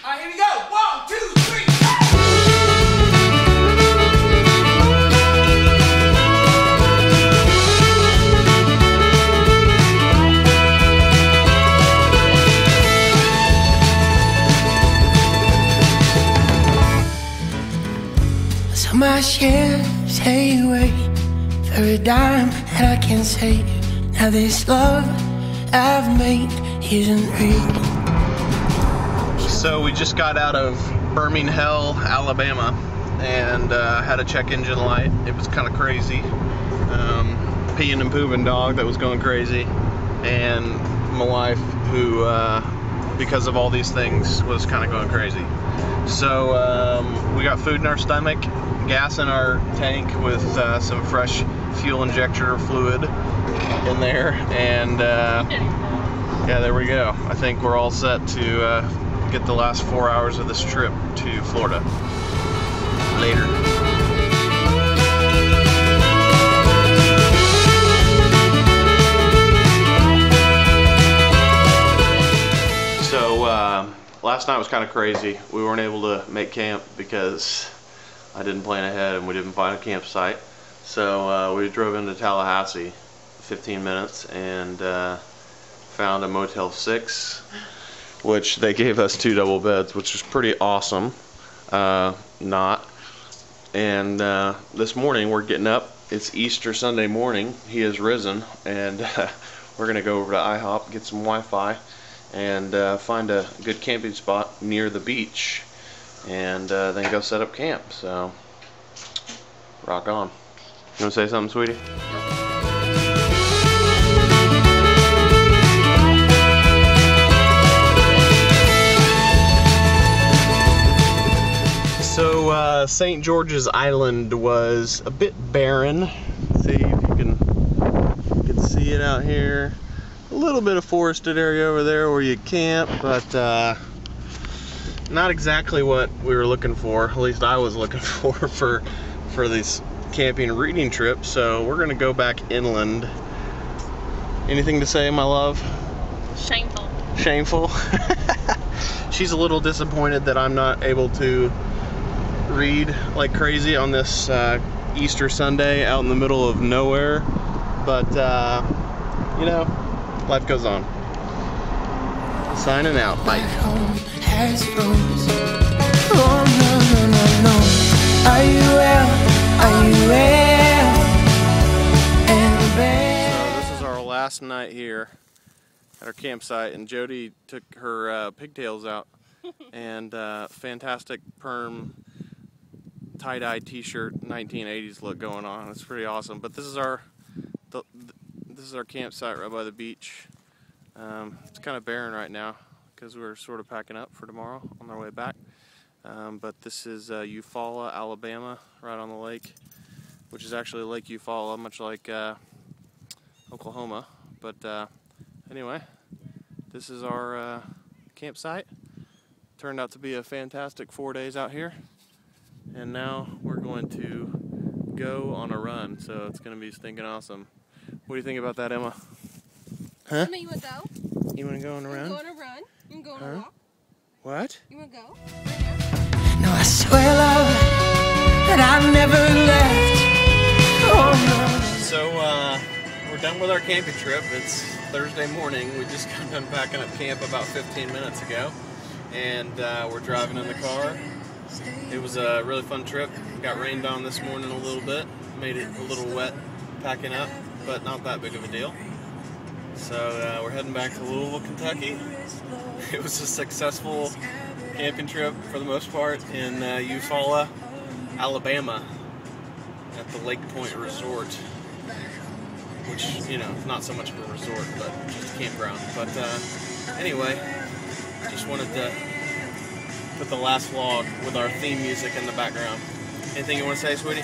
Alright, here we go. 1, 2, 3, So my shares stay away for a dime that I can save. Now this love I've made isn't real. So we just got out of Birmingham, Alabama, and had a check engine light. It was kind of crazy. Peeing and pooping dog that was going crazy, and my wife, who because of all these things was kind of going crazy. So we got food in our stomach, gas in our tank with some fresh fuel injector fluid in there, and yeah, there we go. I think we're all set to get the last 4 hours of this trip to Florida. Later. So last night was kind of crazy. We weren't able to make camp because I didn't plan ahead and we didn't find a campsite. So we drove into Tallahassee, 15 minutes, and found a Motel 6, which they gave us 2 double beds, which was pretty awesome. Not. And this morning we're getting up. It's Easter Sunday morning. He has risen, and we're gonna go over to IHOP, get some Wi-Fi, and find a good camping spot near the beach, and then go set up camp. So, rock on. You wanna say something, sweetie? So St. George's Island was a bit barren. Let's see if you can see it out here. A little bit of forested area over there where you camp, but not exactly what we were looking for. At least I was looking for this camping reading trip. So we're gonna go back inland. Anything to say, my love? Shameful. Shameful. She's a little disappointed that I'm not able to read like crazy on this Easter Sunday out in the middle of nowhere, but you know, life goes on. Signing out. Bye. So this is our last night here at our campsite, and Jody took her pigtails out and fantastic perm tie-dye t-shirt 1980s look going on. It's pretty awesome. But this is our campsite right by the beach. It's kind of barren right now because we're sort of packing up for tomorrow on our way back. But this is Eufaula, Alabama, right on the lake, which is actually Lake Eufaula, much like Oklahoma. But anyway, this is our campsite. Turned out to be a fantastic 4 days out here. And now we're going to go on a run, so it's going to be stinking awesome. What do you think about that, Emma? Huh? Emma, you want to go? You want to go on a run? You want to go on a run? You want to go on a walk? What? You want to go? No, I swear, love, that I've never left. Oh, no. So, we're done with our camping trip. It's Thursday morning. We just got done packing up camp about 15 minutes ago. And we're driving in the car. It was a really fun trip. Got rained on this morning a little bit. Made it a little wet packing up, but not that big of a deal. So we're heading back to Louisville, Kentucky. It was a successful camping trip for the most part in Eufaula, Alabama at the Lake Point Resort, which, you know, not so much of a resort, but just a campground. But anyway, just wanted to put the last vlog with our theme music in the background. Anything you want to say, sweetie?